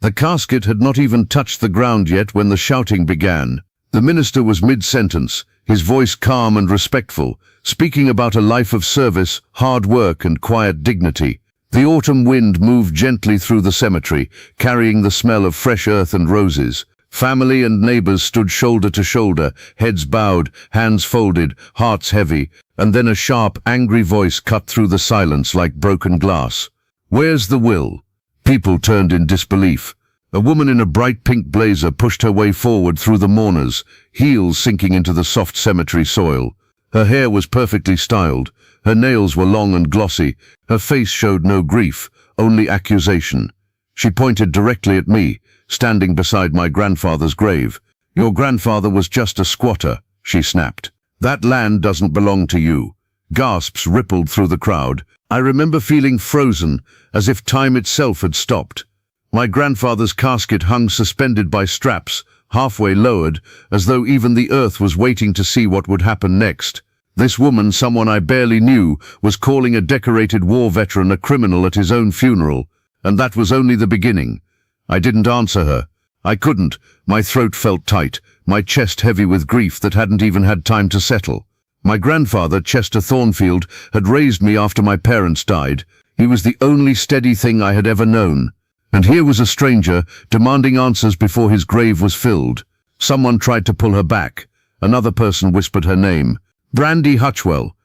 The casket had not even touched the ground yet when the shouting began. The minister was mid-sentence, his voice calm and respectful, speaking about a life of service, hard work and quiet dignity. The autumn wind moved gently through the cemetery, carrying the smell of fresh earth and roses. Family and neighbors stood shoulder to shoulder, heads bowed, hands folded, hearts heavy, and then a sharp, angry voice cut through the silence like broken glass. "Where's the will?" People turned in disbelief. A woman in a bright pink blazer pushed her way forward through the mourners, heels sinking into the soft cemetery soil. Her hair was perfectly styled. Her nails were long and glossy. Her face showed no grief, only accusation. She pointed directly at me, standing beside my grandfather's grave. "Your grandfather was just a squatter," she snapped. "That land doesn't belong to you." Gasps rippled through the crowd. I remember feeling frozen, as if time itself had stopped. My grandfather's casket hung suspended by straps, halfway lowered, as though even the earth was waiting to see what would happen next. This woman, someone I barely knew, was calling a decorated war veteran a criminal at his own funeral, and that was only the beginning. I didn't answer her. I couldn't. My throat felt tight, my chest heavy with grief that hadn't even had time to settle. My grandfather, Chester Thornfield, had raised me after my parents died. He was the only steady thing I had ever known. And here was a stranger, demanding answers before his grave was filled. Someone tried to pull her back. Another person whispered her name. Brandy Hutchwell,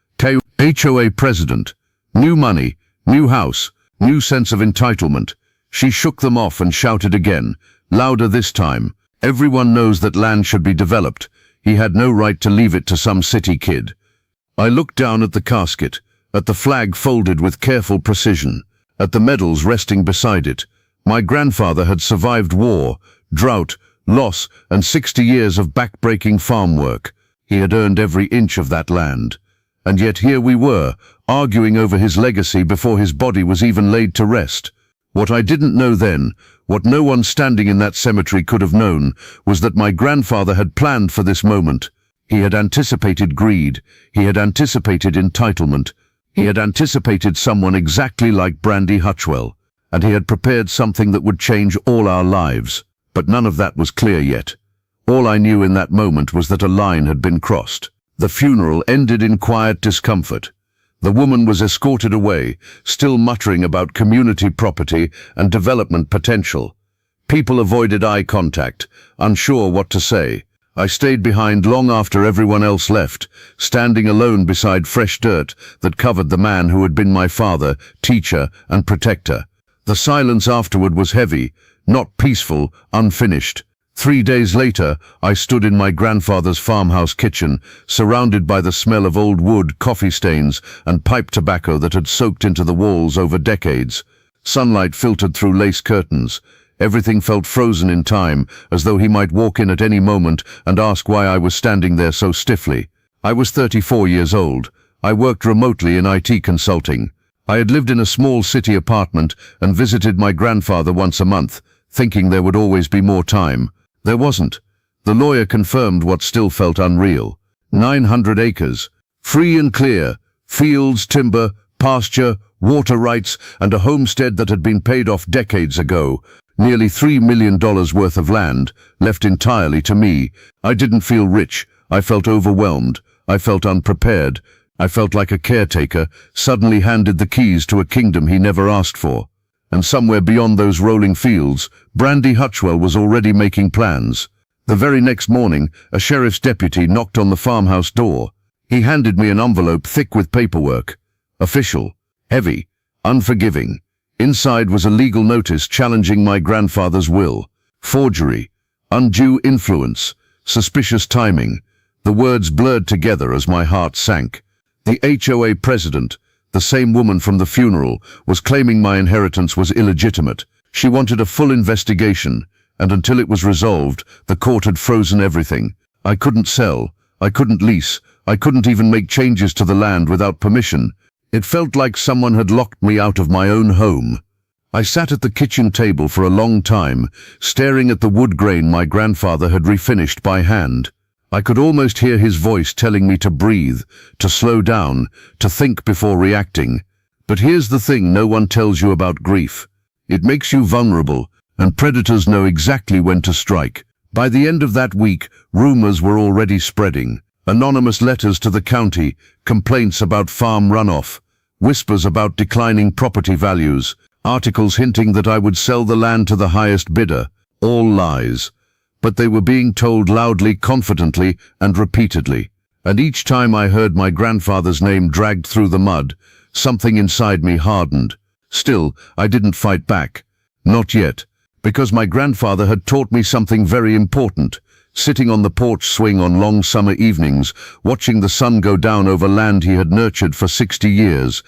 HOA president. New money, new house, new sense of entitlement. She shook them off and shouted again, louder this time. "Everyone knows that land should be developed. He had no right to leave it to some city kid." I looked down at the casket, at the flag folded with careful precision, at the medals resting beside it. My grandfather had survived war, drought, loss, and 60 years of back-breaking farm work. He had earned every inch of that land. And yet here we were, arguing over his legacy before his body was even laid to rest. What I didn't know then, what no one standing in that cemetery could have known, was that my grandfather had planned for this moment. He had anticipated greed. He had anticipated entitlement. He had anticipated someone exactly like Brandy Hutchwell. And he had prepared something that would change all our lives. But none of that was clear yet. All I knew in that moment was that a line had been crossed. The funeral ended in quiet discomfort. The woman was escorted away, still muttering about community property and development potential. People avoided eye contact, unsure what to say. I stayed behind long after everyone else left, standing alone beside fresh dirt that covered the man who had been my father, teacher, and protector. The silence afterward was heavy, not peaceful, unfinished. 3 days later, I stood in my grandfather's farmhouse kitchen, surrounded by the smell of old wood, coffee stains, and pipe tobacco that had soaked into the walls over decades. Sunlight filtered through lace curtains. Everything felt frozen in time, as though he might walk in at any moment and ask why I was standing there so stiffly. I was 34 years old. I worked remotely in IT consulting. I had lived in a small city apartment and visited my grandfather once a month, thinking there would always be more time. There wasn't. The lawyer confirmed what still felt unreal. 900 acres, free and clear, fields, timber, pasture, water rights, and a homestead that had been paid off decades ago. Nearly $3 million worth of land, left entirely to me. I didn't feel rich. I felt overwhelmed. I felt unprepared. I felt like a caretaker, suddenly handed the keys to a kingdom he never asked for. And somewhere beyond those rolling fields, Brandy Hutchwell was already making plans. The very next morning, a sheriff's deputy knocked on the farmhouse door. He handed me an envelope thick with paperwork. Official, heavy, unforgiving. Inside was a legal notice challenging my grandfather's will. Forgery, undue influence, suspicious timing. The words blurred together as my heart sank. The HOA president, the same woman from the funeral, was claiming my inheritance was illegitimate. She wanted a full investigation, and until it was resolved, the court had frozen everything. I couldn't sell, I couldn't lease, I couldn't even make changes to the land without permission. It felt like someone had locked me out of my own home. I sat at the kitchen table for a long time, staring at the wood grain my grandfather had refinished by hand. I could almost hear his voice telling me to breathe, to slow down, to think before reacting. But here's the thing no one tells you about grief. It makes you vulnerable, and predators know exactly when to strike. By the end of that week, rumors were already spreading. Anonymous letters to the county, complaints about farm runoff, whispers about declining property values, articles hinting that I would sell the land to the highest bidder. All lies. But they were being told loudly, confidently, and repeatedly. And each time I heard my grandfather's name dragged through the mud, something inside me hardened. Still, I didn't fight back. Not yet. Because my grandfather had taught me something very important. Sitting on the porch swing on long summer evenings, watching the sun go down over land he had nurtured for 60 years.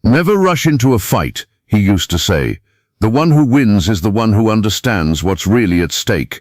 Never rush into a fight, he used to say. The one who wins is the one who understands what's really at stake.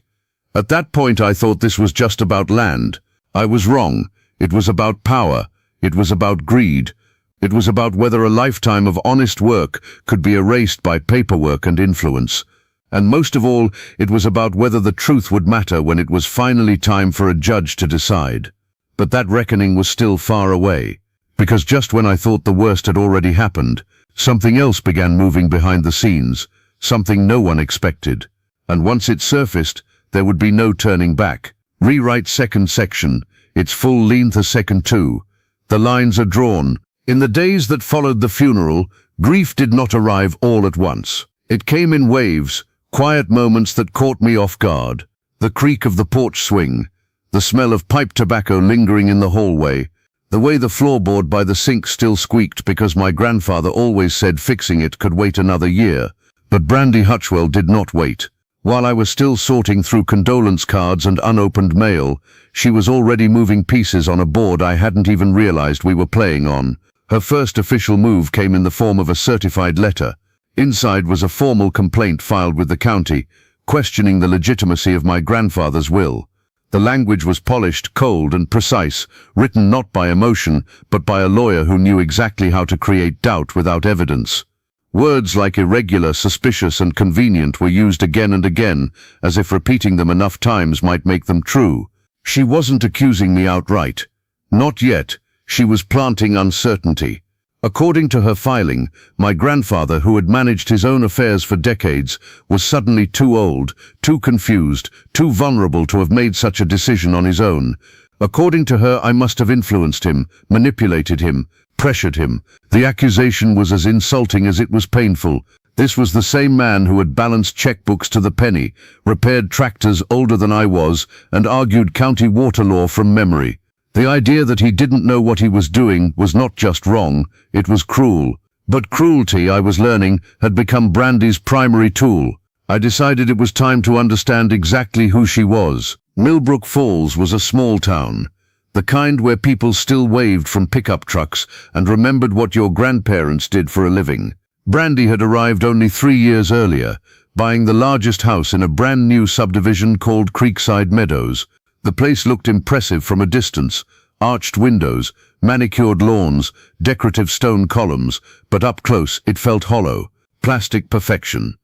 At that point I thought this was just about land. I was wrong. It was about power. It was about greed. It was about whether a lifetime of honest work could be erased by paperwork and influence. And most of all, it was about whether the truth would matter when it was finally time for a judge to decide. But that reckoning was still far away, because just when I thought the worst had already happened, something else began moving behind the scenes, something no one expected. And once it surfaced, there would be no turning back. Rewrite second section, its full length a second 2. The lines are drawn. In the days that followed the funeral, grief did not arrive all at once. It came in waves, quiet moments that caught me off guard. The creak of the porch swing, the smell of pipe tobacco lingering in the hallway, the way the floorboard by the sink still squeaked because my grandfather always said fixing it could wait another year. But Brandy Hutchwell did not wait. While I was still sorting through condolence cards and unopened mail, she was already moving pieces on a board I hadn't even realized we were playing on. Her first official move came in the form of a certified letter. Inside was a formal complaint filed with the county, questioning the legitimacy of my grandfather's will. The language was polished, cold, and precise, written not by emotion, but by a lawyer who knew exactly how to create doubt without evidence. Words like irregular, suspicious, and convenient were used again and again, as if repeating them enough times might make them true. She wasn't accusing me outright. Not yet. She was planting uncertainty. According to her filing, my grandfather, who had managed his own affairs for decades, was suddenly too old, too confused, too vulnerable to have made such a decision on his own. According to her, I must have influenced him, manipulated him, pressured him. The accusation was as insulting as it was painful. This was the same man who had balanced checkbooks to the penny, repaired tractors older than I was, and argued county water law from memory. The idea that he didn't know what he was doing was not just wrong, it was cruel. But cruelty, I was learning, had become Brandy's primary tool. I decided it was time to understand exactly who she was. Millbrook Falls was a small town, the kind where people still waved from pickup trucks and remembered what your grandparents did for a living. Brandy had arrived only 3 years earlier, buying the largest house in a brand new subdivision called Creekside Meadows. The place looked impressive from a distance, arched windows, manicured lawns, decorative stone columns, but up close it felt hollow, plastic perfection.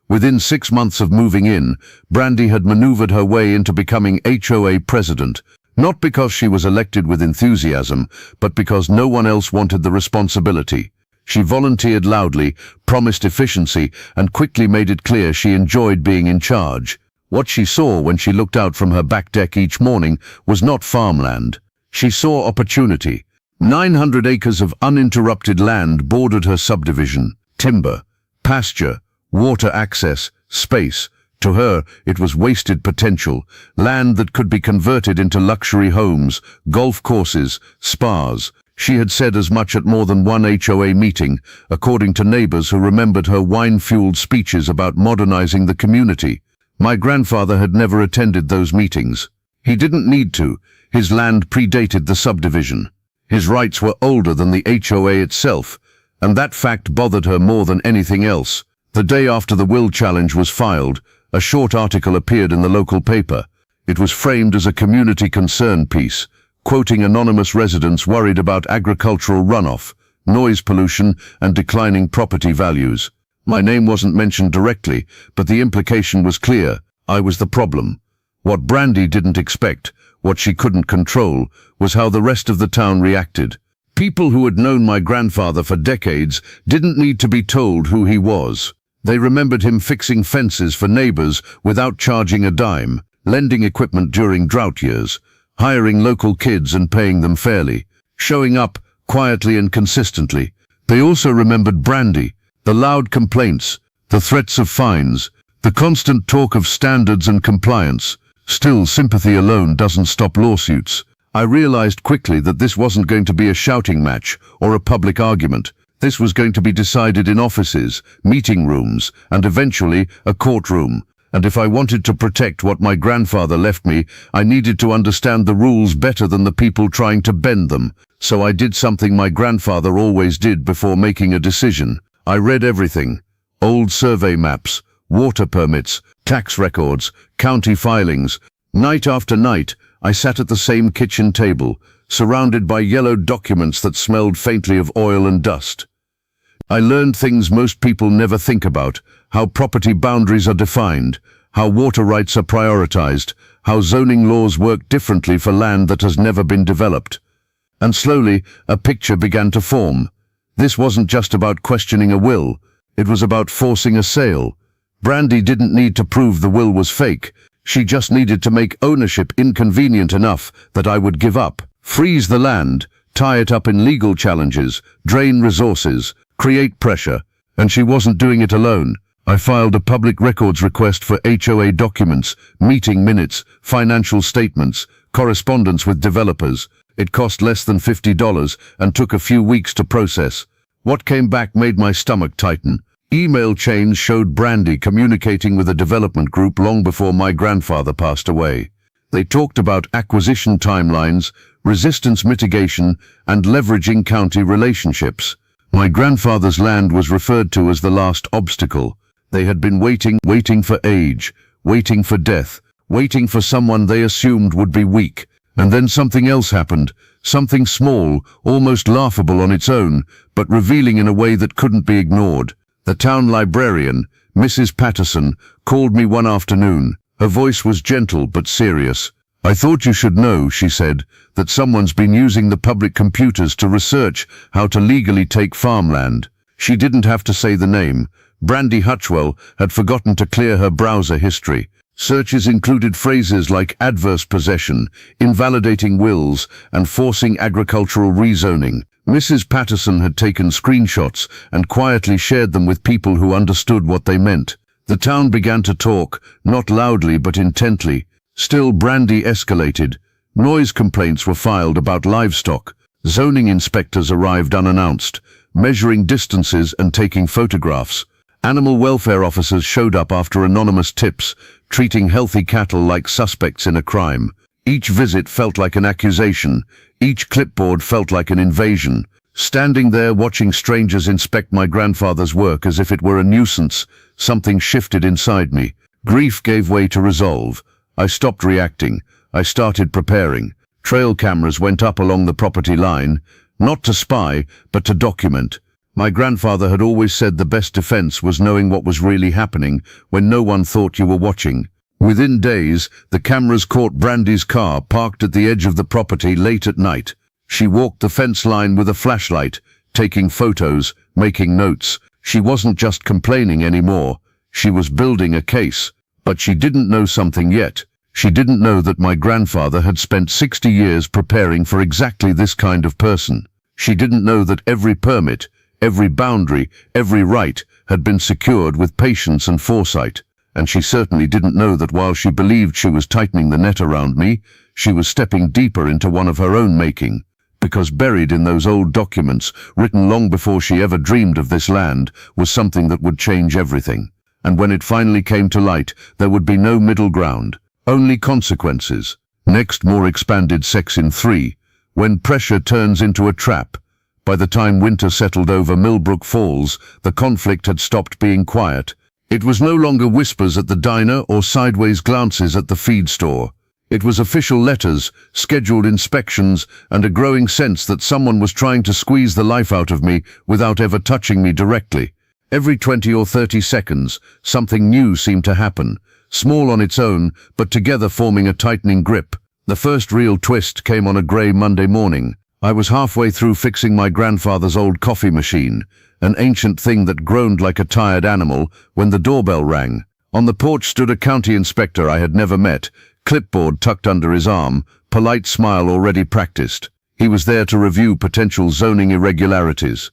Within 6 months of moving in, Brandy had maneuvered her way into becoming HOA president, not because she was elected with enthusiasm, but because no one else wanted the responsibility. She volunteered loudly, promised efficiency, and quickly made it clear she enjoyed being in charge. What she saw when she looked out from her back deck each morning was not farmland. She saw opportunity. 900 acres of uninterrupted land bordered her subdivision. Timber, pasture, water access, space. To her, it was wasted potential, land that could be converted into luxury homes, golf courses, spas. She had said as much at more than one HOA meeting, according to neighbors who remembered her wine-fueled speeches about modernizing the community. My grandfather had never attended those meetings. He didn't need to. His land predated the subdivision. His rights were older than the HOA itself, and that fact bothered her more than anything else. The day after the will challenge was filed, a short article appeared in the local paper. It was framed as a community concern piece, quoting anonymous residents worried about agricultural runoff, noise pollution, and declining property values. My name wasn't mentioned directly, but the implication was clear. I was the problem. What Brandy didn't expect, what she couldn't control, was how the rest of the town reacted. People who had known my grandfather for decades didn't need to be told who he was. They remembered him fixing fences for neighbors without charging a dime, lending equipment during drought years, hiring local kids and paying them fairly, showing up quietly and consistently. They also remembered Brandy, the loud complaints, the threats of fines, the constant talk of standards and compliance. Still, sympathy alone doesn't stop lawsuits. I realized quickly that this wasn't going to be a shouting match or a public argument. This was going to be decided in offices, meeting rooms, and eventually a courtroom. And if I wanted to protect what my grandfather left me, I needed to understand the rules better than the people trying to bend them. So I did something my grandfather always did before making a decision. I read everything. Old survey maps, water permits, tax records, county filings. Night after night, I sat at the same kitchen table, surrounded by yellow documents that smelled faintly of oil and dust. I learned things most people never think about: how property boundaries are defined, how water rights are prioritized, how zoning laws work differently for land that has never been developed. And slowly, a picture began to form. This wasn't just about questioning a will, it was about forcing a sale. Brandy didn't need to prove the will was fake. She just needed to make ownership inconvenient enough that I would give up, freeze the land, tie it up in legal challenges, drain resources, create pressure. And she wasn't doing it alone. I filed a public records request for HOA documents, meeting minutes, financial statements, correspondence with developers. It cost less than $50 and took a few weeks to process. What came back made my stomach tighten. Email chains showed Brandy communicating with a development group long before my grandfather passed away. They talked about acquisition timelines, resistance mitigation, and leveraging county relationships. My grandfather's land was referred to as the last obstacle. They had been waiting for age, waiting for death, waiting for someone they assumed would be weak. And then something else happened, something small, almost laughable on its own, but revealing in a way that couldn't be ignored. The town librarian, Mrs. Patterson, called me one afternoon. Her voice was gentle but serious. "I thought you should know," she said, "that someone's been using the public computers to research how to legally take farmland." She didn't have to say the name. Brandy Hutchwell had forgotten to clear her browser history. Searches included phrases like adverse possession, invalidating wills, and forcing agricultural rezoning. Mrs. Patterson had taken screenshots and quietly shared them with people who understood what they meant. The town began to talk, not loudly but intently. Still, Brandy escalated. Noise complaints were filed about livestock. Zoning inspectors arrived unannounced, measuring distances and taking photographs. Animal welfare officers showed up after anonymous tips, treating healthy cattle like suspects in a crime. Each visit felt like an accusation. Each clipboard felt like an invasion. Standing there watching strangers inspect my grandfather's work as if it were a nuisance, something shifted inside me. Grief gave way to resolve. I stopped reacting. I started preparing. Trail cameras went up along the property line, not to spy, but to document. My grandfather had always said the best defense was knowing what was really happening when no one thought you were watching. Within days, the cameras caught Brandy's car parked at the edge of the property late at night. She walked the fence line with a flashlight, taking photos, making notes. She wasn't just complaining anymore. She was building a case. But she didn't know something yet. She didn't know that my grandfather had spent 60 years preparing for exactly this kind of person. She didn't know that every permit, every boundary, every right had been secured with patience and foresight. And she certainly didn't know that while she believed she was tightening the net around me, she was stepping deeper into one of her own making. Because buried in those old documents, written long before she ever dreamed of this land, was something that would change everything. And when it finally came to light, there would be no middle ground, only consequences. Next, more expanded Section 3, when pressure turns into a trap. By the time winter settled over Millbrook Falls, the conflict had stopped being quiet. It was no longer whispers at the diner or sideways glances at the feed store. It was official letters, scheduled inspections, and a growing sense that someone was trying to squeeze the life out of me without ever touching me directly. Every 20 or 30 seconds, something new seemed to happen, small on its own, but together forming a tightening grip. The first real twist came on a grey Monday morning. I was halfway through fixing my grandfather's old coffee machine, an ancient thing that groaned like a tired animal, when the doorbell rang. On the porch stood a county inspector I had never met, clipboard tucked under his arm, polite smile already practiced. He was there to review potential zoning irregularities.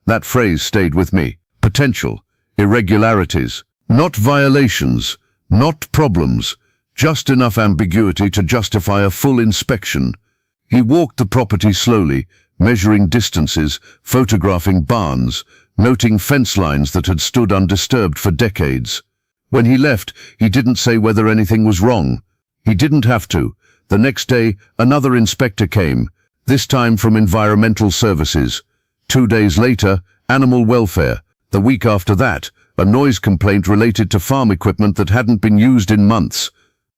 That phrase stayed with me. Potential irregularities. Not violations, not problems, just enough ambiguity to justify a full inspection. He walked the property slowly, measuring distances, photographing barns, noting fence lines that had stood undisturbed for decades. When he left, he didn't say whether anything was wrong. He didn't have to. The next day, another inspector came, this time from Environmental Services. 2 days later, Animal Welfare. The week after that, a noise complaint related to farm equipment that hadn't been used in months.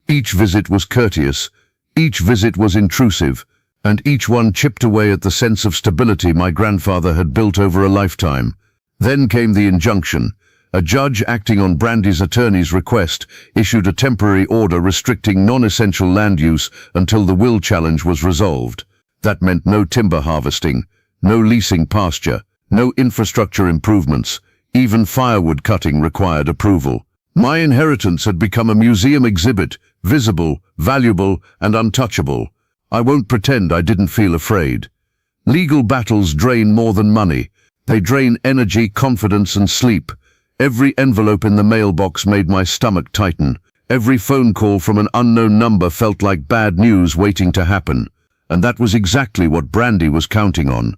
Each visit was courteous, each visit was intrusive, and each one chipped away at the sense of stability my grandfather had built over a lifetime. Then came the injunction. A judge, acting on Brandy's attorney's request, issued a temporary order restricting non-essential land use until the will challenge was resolved. That meant no timber harvesting, no leasing pasture, no infrastructure improvements. Even firewood cutting required approval. My inheritance had become a museum exhibit, visible, valuable, and untouchable. I won't pretend I didn't feel afraid. Legal battles drain more than money. They drain energy, confidence, and sleep. Every envelope in the mailbox made my stomach tighten. Every phone call from an unknown number felt like bad news waiting to happen. And that was exactly what Brandy was counting on.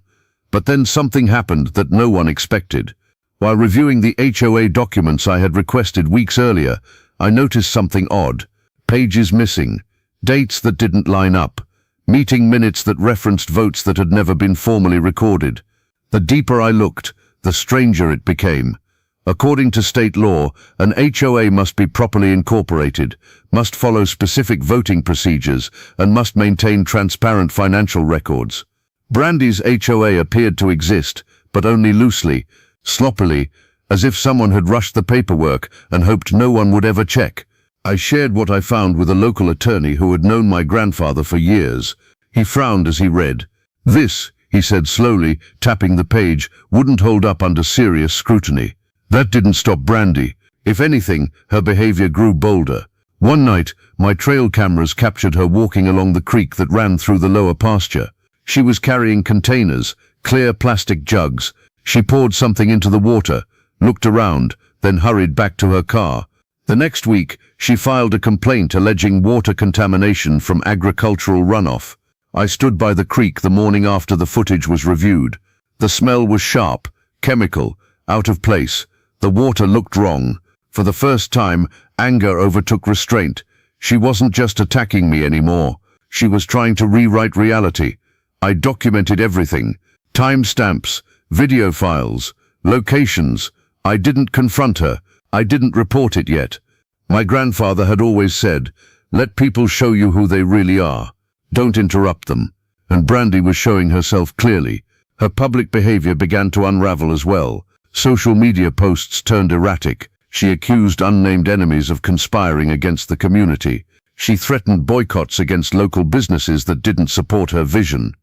But then something happened that no one expected. While reviewing the HOA documents I had requested weeks earlier, I noticed something odd. Pages missing, dates that didn't line up, meeting minutes that referenced votes that had never been formally recorded. The deeper I looked, the stranger it became. According to state law, an HOA must be properly incorporated, must follow specific voting procedures, and must maintain transparent financial records. Brandy's HOA appeared to exist, but only loosely, sloppily, as if someone had rushed the paperwork and hoped no one would ever check. I shared what I found with a local attorney who had known my grandfather for years. He frowned as he read. This, he said slowly, tapping the page, wouldn't hold up under serious scrutiny. That didn't stop Brandy. If anything, her behavior grew bolder. One night, my trail cameras captured her walking along the creek that ran through the lower pasture. She was carrying containers, clear plastic jugs. She poured something into the water, looked around, then hurried back to her car. The next week, she filed a complaint alleging water contamination from agricultural runoff. I stood by the creek the morning after the footage was reviewed. The smell was sharp, chemical, out of place. The water looked wrong. For the first time, anger overtook restraint. She wasn't just attacking me anymore. She was trying to rewrite reality. I documented everything. Timestamps, video files, locations. I didn't confront her. I didn't report it yet. My grandfather had always said, "Let people show you who they really are. Don't interrupt them." And Brandy was showing herself clearly. Her public behavior began to unravel as well. Social media posts turned erratic. She accused unnamed enemies of conspiring against the community. She threatened boycotts against local businesses that didn't support her vision.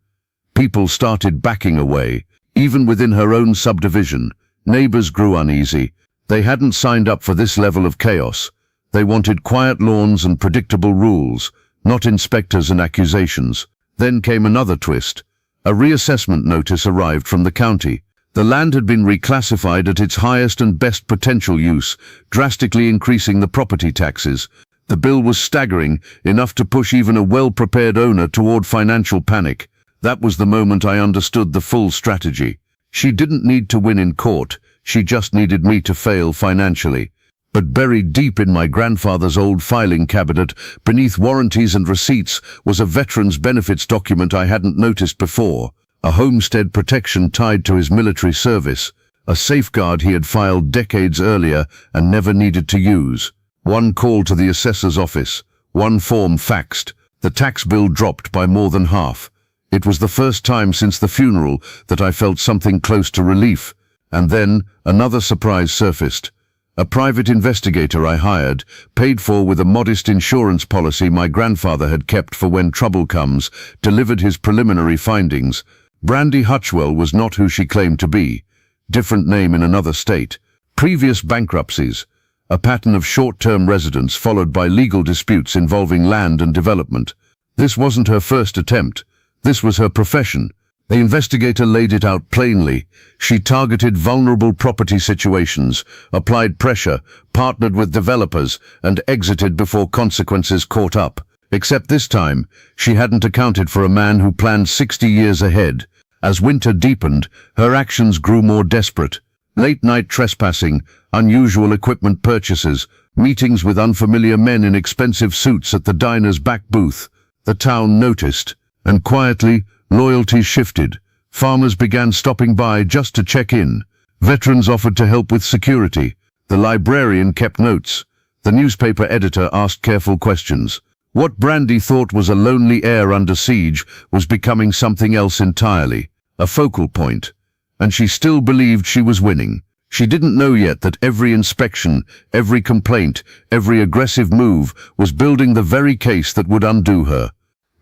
People started backing away. Even within her own subdivision, neighbors grew uneasy. They hadn't signed up for this level of chaos. They wanted quiet lawns and predictable rules, not inspectors and accusations. Then came another twist. A reassessment notice arrived from the county. The land had been reclassified at its highest and best potential use, drastically increasing the property taxes. The bill was staggering, enough to push even a well-prepared owner toward financial panic. That was the moment I understood the full strategy. She didn't need to win in court, she just needed me to fail financially. But buried deep in my grandfather's old filing cabinet, beneath warranties and receipts, was a veteran's benefits document I hadn't noticed before. A homestead protection tied to his military service, a safeguard he had filed decades earlier and never needed to use. One call to the assessor's office, one form faxed. The tax bill dropped by more than half. It was the first time since the funeral that I felt something close to relief. And then another surprise surfaced. A private investigator I hired, paid for with a modest insurance policy my grandfather had kept for when trouble comes, delivered his preliminary findings. Brandy Hutchwell was not who she claimed to be. different name in another state. Previous bankruptcies, a pattern of short-term residence followed by legal disputes involving land and development. This wasn't her first attempt. This was her profession. The investigator laid it out plainly. She targeted vulnerable property situations, applied pressure, partnered with developers, and exited before consequences caught up. Except this time, she hadn't accounted for a man who planned 60 years ahead. As winter deepened, her actions grew more desperate. Late-night trespassing, unusual equipment purchases, meetings with unfamiliar men in expensive suits at the diner's back booth. The town noticed, and quietly, loyalty shifted. Farmers began stopping by just to check in. Veterans offered to help with security. The librarian kept notes. The newspaper editor asked careful questions. What Brandy thought was a lonely heir under siege was becoming something else entirely, a focal point. And she still believed she was winning. She didn't know yet that every inspection, every complaint, every aggressive move was building the very case that would undo her.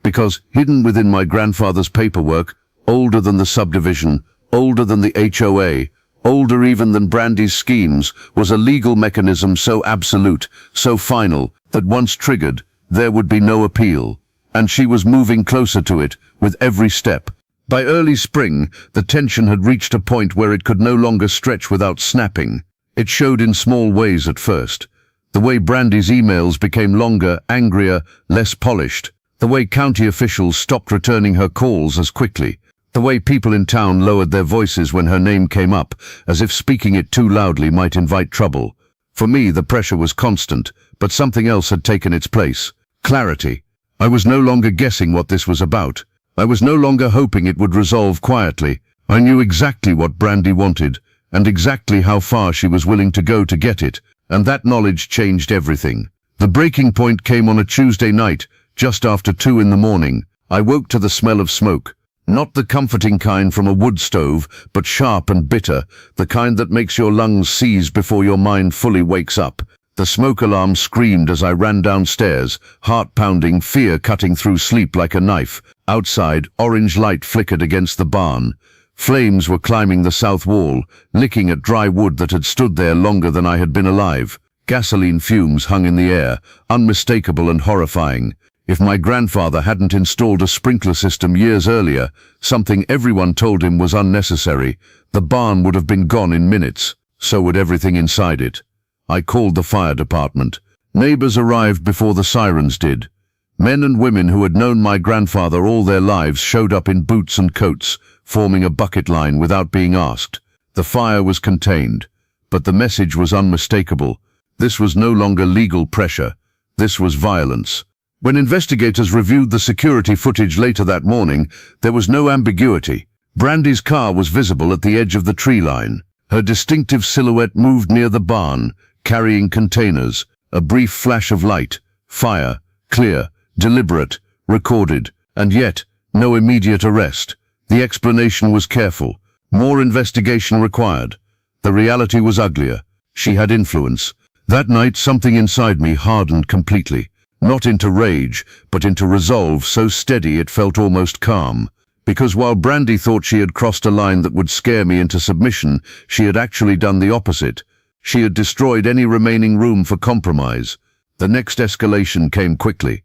Because hidden within my grandfather's paperwork, older than the subdivision, older than the HOA, older even than Brandy's schemes, was a legal mechanism so absolute, so final, that once triggered, there would be no appeal. And she was moving closer to it, with every step. By early spring, the tension had reached a point where it could no longer stretch without snapping. It showed in small ways at first. The way Brandy's emails became longer, angrier, less polished. The way county officials stopped returning her calls as quickly. The way people in town lowered their voices when her name came up, as if speaking it too loudly might invite trouble. For me, the pressure was constant, but something else had taken its place. Clarity. I was no longer guessing what this was about. I was no longer hoping it would resolve quietly. I knew exactly what Brandy wanted, and exactly how far she was willing to go to get it, and that knowledge changed everything. The breaking point came on a Tuesday night, just after 2 in the morning. I woke to the smell of smoke. Not the comforting kind from a wood stove, but sharp and bitter, the kind that makes your lungs seize before your mind fully wakes up. The smoke alarm screamed as I ran downstairs, heart pounding, fear cutting through sleep like a knife. Outside, orange light flickered against the barn. Flames were climbing the south wall, licking at dry wood that had stood there longer than I had been alive. Gasoline fumes hung in the air, unmistakable and horrifying. If my grandfather hadn't installed a sprinkler system years earlier, something everyone told him was unnecessary, the barn would have been gone in minutes. So would everything inside it. I called the fire department. Neighbors arrived before the sirens did. Men and women who had known my grandfather all their lives showed up in boots and coats, forming a bucket line without being asked. The fire was contained, but the message was unmistakable. This was no longer legal pressure. This was violence. When investigators reviewed the security footage later that morning, there was no ambiguity. Brandy's car was visible at the edge of the tree line. Her distinctive silhouette moved near the barn, carrying containers. A brief flash of light. Fire. Clear. Deliberate. Recorded. And yet, no immediate arrest. The explanation was careful. More investigation required. The reality was uglier. She had influence. That night, something inside me hardened completely. Not into rage, but into resolve so steady it felt almost calm. Because while Brandy thought she had crossed a line that would scare me into submission, she had actually done the opposite. She had destroyed any remaining room for compromise. The next escalation came quickly.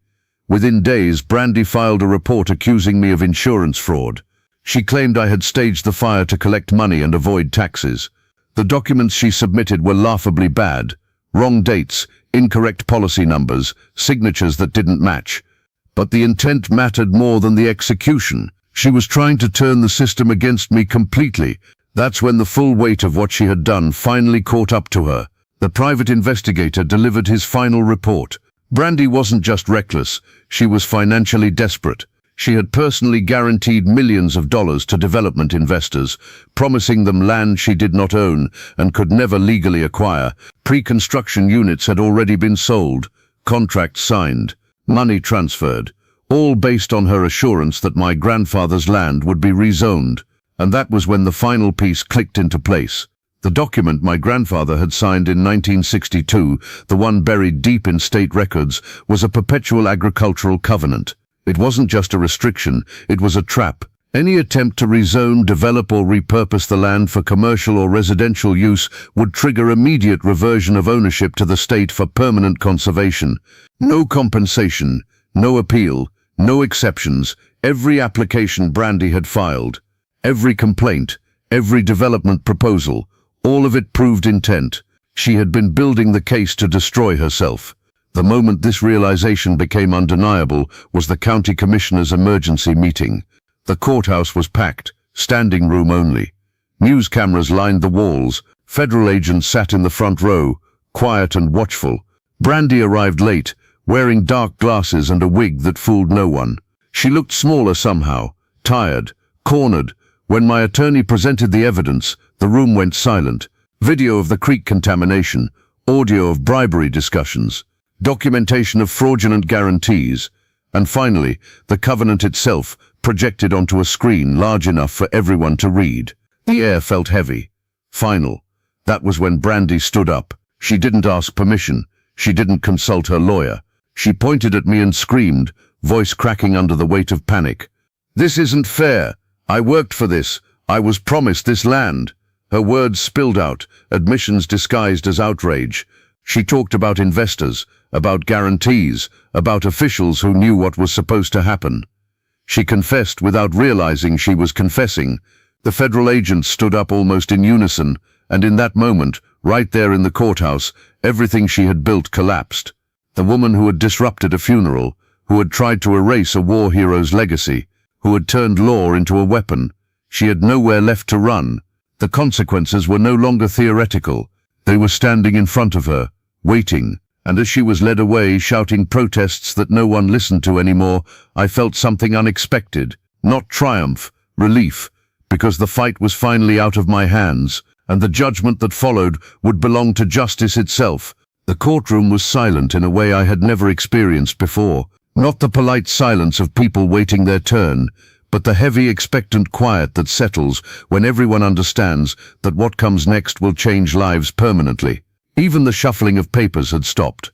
Within days, Brandy filed a report accusing me of insurance fraud. She claimed I had staged the fire to collect money and avoid taxes. The documents she submitted were laughably bad. Wrong dates, incorrect policy numbers, signatures that didn't match. But the intent mattered more than the execution. She was trying to turn the system against me completely. That's when the full weight of what she had done finally caught up to her. The private investigator delivered his final report. Brandy wasn't just reckless, she was financially desperate. She had personally guaranteed millions of dollars to development investors, promising them land she did not own and could never legally acquire. Pre-construction units had already been sold, contracts signed, money transferred, all based on her assurance that my grandfather's land would be rezoned. And that was when the final piece clicked into place. The document my grandfather had signed in 1962, the one buried deep in state records, was a perpetual agricultural covenant. It wasn't just a restriction, it was a trap. Any attempt to rezone, develop or repurpose the land for commercial or residential use would trigger immediate reversion of ownership to the state for permanent conservation. No compensation, no appeal, no exceptions. Every application Brandy had filed, every complaint, every development proposal, all of it proved intent. She had been building the case to destroy herself. The moment this realization became undeniable was the county commissioner's emergency meeting. The courthouse was packed, standing room only. News cameras lined the walls. Federal agents sat in the front row, quiet and watchful. Brandy arrived late, wearing dark glasses and a wig that fooled no one. She looked smaller somehow, tired, cornered. When my attorney presented the evidence, the room went silent. Video of the creek contamination, audio of bribery discussions, documentation of fraudulent guarantees, and finally, the covenant itself, projected onto a screen large enough for everyone to read. The air felt heavy. Final. That was when Brandy stood up. She didn't ask permission. She didn't consult her lawyer. She pointed at me and screamed, voice cracking under the weight of panic. "This isn't fair. I worked for this. I was promised this land." Her words spilled out, admissions disguised as outrage. She talked about investors, about guarantees, about officials who knew what was supposed to happen. She confessed without realizing she was confessing. The federal agents stood up almost in unison, and in that moment, right there in the courthouse, everything she had built collapsed. The woman who had disrupted a funeral, who had tried to erase a war hero's legacy, who had turned law into a weapon. She had nowhere left to run. The consequences were no longer theoretical. They were standing in front of her, waiting. And as she was led away, shouting protests that no one listened to anymore, I felt something unexpected. Not triumph, relief, because the fight was finally out of my hands, and the judgment that followed would belong to justice itself. The courtroom was silent in a way I had never experienced before. Not the polite silence of people waiting their turn, but the heavy, expectant quiet that settles when everyone understands that what comes next will change lives permanently. Even the shuffling of papers had stopped.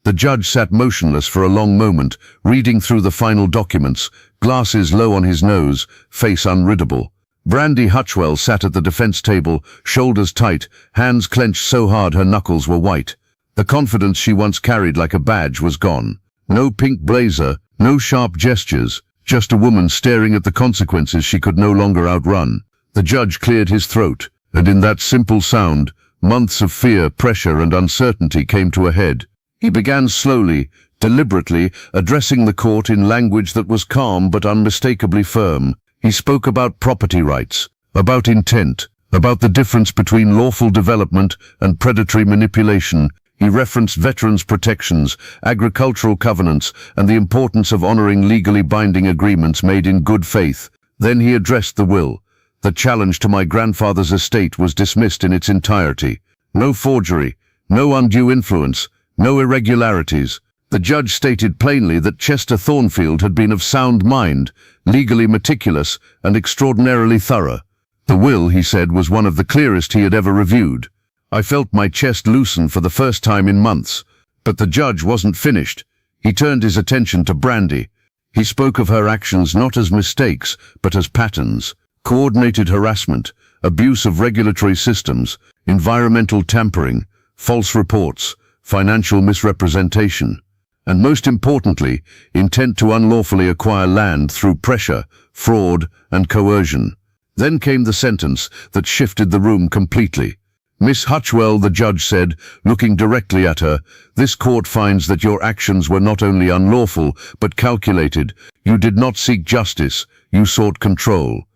The judge sat motionless for a long moment, reading through the final documents, glasses low on his nose, face unreadable. Brandy Hutchwell sat at the defense table, shoulders tight, hands clenched so hard her knuckles were white. The confidence she once carried like a badge was gone. No pink blazer, no sharp gestures, just a woman staring at the consequences she could no longer outrun. The judge cleared his throat, and in that simple sound, months of fear, pressure, and uncertainty came to a head. He began slowly, deliberately, addressing the court in language that was calm but unmistakably firm. He spoke about property rights, about intent, about the difference between lawful development and predatory manipulation. He referenced veterans' protections, agricultural covenants, and the importance of honoring legally binding agreements made in good faith. Then he addressed the will. The challenge to my grandfather's estate was dismissed in its entirety. No forgery, no undue influence, no irregularities. The judge stated plainly that Chester Thornfield had been of sound mind, legally meticulous, and extraordinarily thorough. The will, he said, was one of the clearest he had ever reviewed. I felt my chest loosen for the first time in months. But the judge wasn't finished. He turned his attention to Brandy. He spoke of her actions not as mistakes, but as patterns. Coordinated harassment, abuse of regulatory systems, environmental tampering, false reports, financial misrepresentation, and most importantly, intent to unlawfully acquire land through pressure, fraud, and coercion. Then came the sentence that shifted the room completely. "Miss Hutchwell," the judge said, looking directly at her, "this court finds that your actions were not only unlawful, but calculated. You did not seek justice, you sought control."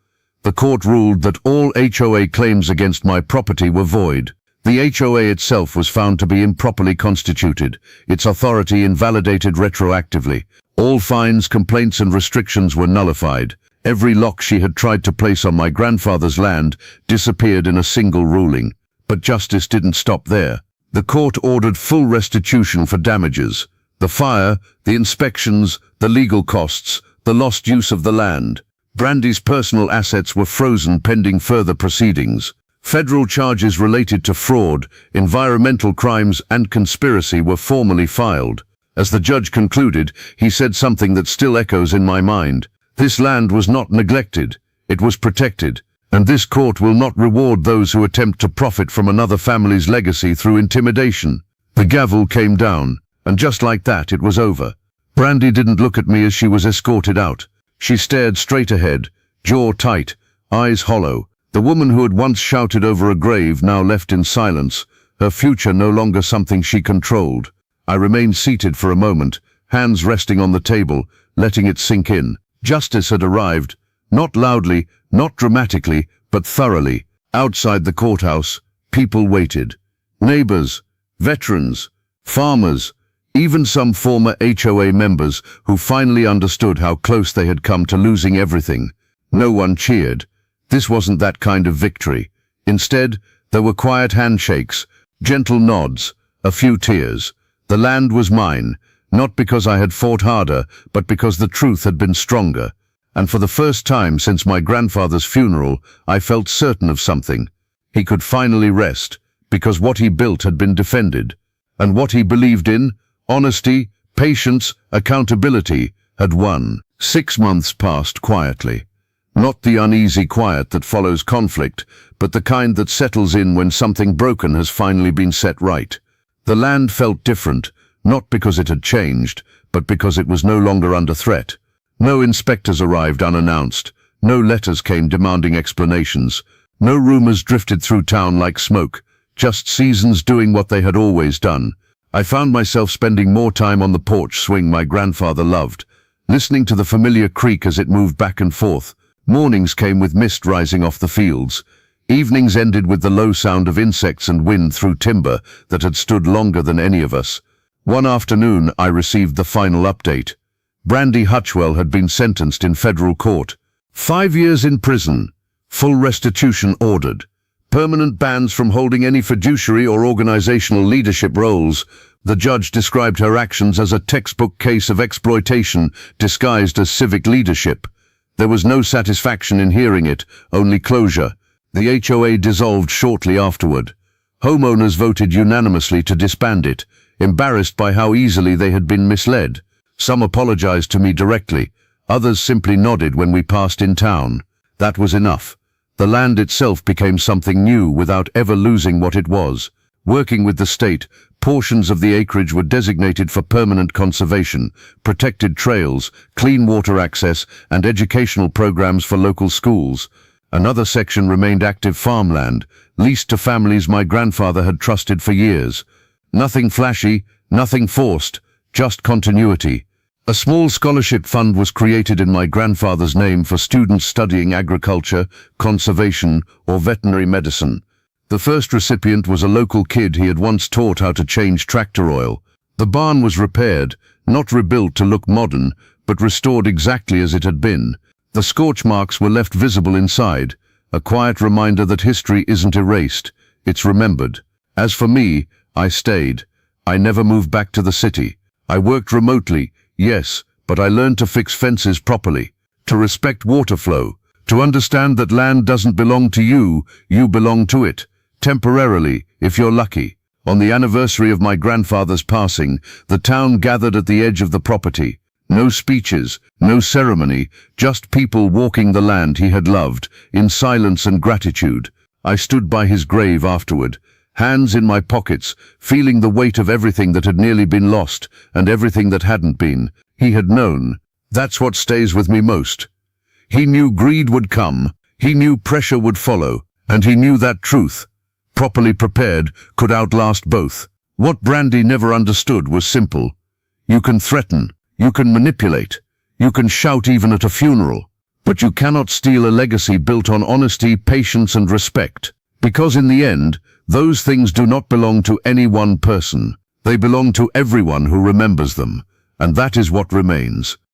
The court ruled that all HOA claims against my property were void. The HOA itself was found to be improperly constituted, its authority invalidated retroactively. All fines, complaints, and restrictions were nullified. Every lock she had tried to place on my grandfather's land disappeared in a single ruling. But justice didn't stop there. The court ordered full restitution for damages. The fire, the inspections, the legal costs, the lost use of the land. Brandy's personal assets were frozen pending further proceedings. Federal charges related to fraud, environmental crimes, and conspiracy were formally filed. As the judge concluded, he said something that still echoes in my mind. This land was not neglected, it was protected, and this court will not reward those who attempt to profit from another family's legacy through intimidation. The gavel came down, and just like that it was over. Brandy didn't look at me as she was escorted out. She stared straight ahead, jaw tight, eyes hollow. The woman who had once shouted over a grave now left in silence, her future no longer something she controlled. I remained seated for a moment, hands resting on the table, letting it sink in. Justice had arrived, not loudly, not dramatically, but thoroughly. Outside the courthouse, people waited. Neighbors, veterans, farmers, even some former HOA members who finally understood how close they had come to losing everything. No one cheered. This wasn't that kind of victory. Instead, there were quiet handshakes, gentle nods, a few tears. The land was mine, not because I had fought harder, but because the truth had been stronger. And for the first time since my grandfather's funeral, I felt certain of something. He could finally rest, because what he built had been defended. And what he believed in, honesty, patience, accountability, had won. 6 months passed quietly. Not the uneasy quiet that follows conflict, but the kind that settles in when something broken has finally been set right. The land felt different, not because it had changed, but because it was no longer under threat. No inspectors arrived unannounced. No letters came demanding explanations. No rumors drifted through town like smoke. Just seasons doing what they had always done. I found myself spending more time on the porch swing my grandfather loved, listening to the familiar creak as it moved back and forth. Mornings came with mist rising off the fields. Evenings ended with the low sound of insects and wind through timber that had stood longer than any of us. One afternoon, I received the final update. Brandy Hutchwell had been sentenced in federal court. 5 years in prison. Full restitution ordered. Permanent bans from holding any fiduciary or organizational leadership roles. The judge described her actions as a textbook case of exploitation disguised as civic leadership. There was no satisfaction in hearing it, only closure. The HOA dissolved shortly afterward. Homeowners voted unanimously to disband it, embarrassed by how easily they had been misled. Some apologized to me directly, others simply nodded when we passed in town. That was enough. The land itself became something new without ever losing what it was. Working with the state, portions of the acreage were designated for permanent conservation, protected trails, clean water access, and educational programs for local schools. Another section remained active farmland, leased to families my grandfather had trusted for years. Nothing flashy, nothing forced, just continuity. A small scholarship fund was created in my grandfather's name for students studying agriculture, conservation, or veterinary medicine. The first recipient was a local kid he had once taught how to change tractor oil. The barn was repaired, not rebuilt to look modern, but restored exactly as it had been. The scorch marks were left visible inside, a quiet reminder that history isn't erased, it's remembered. As for me, I stayed. I never moved back to the city. I worked remotely, yes, but I learned to fix fences properly, to respect water flow, to understand that land doesn't belong to you, you belong to it. Temporarily, if you're lucky. On the anniversary of my grandfather's passing, the town gathered at the edge of the property. No speeches, no ceremony, just people walking the land he had loved, in silence and gratitude. I stood by his grave afterward, hands in my pockets, feeling the weight of everything that had nearly been lost and everything that hadn't been. He had known. That's what stays with me most. He knew greed would come, he knew pressure would follow, and he knew that truth, properly prepared, could outlast both. What Brandy never understood was simple. You can threaten, you can manipulate, you can shout even at a funeral, but you cannot steal a legacy built on honesty, patience, and respect. Because in the end, those things do not belong to any one person. They belong to everyone who remembers them, and that is what remains.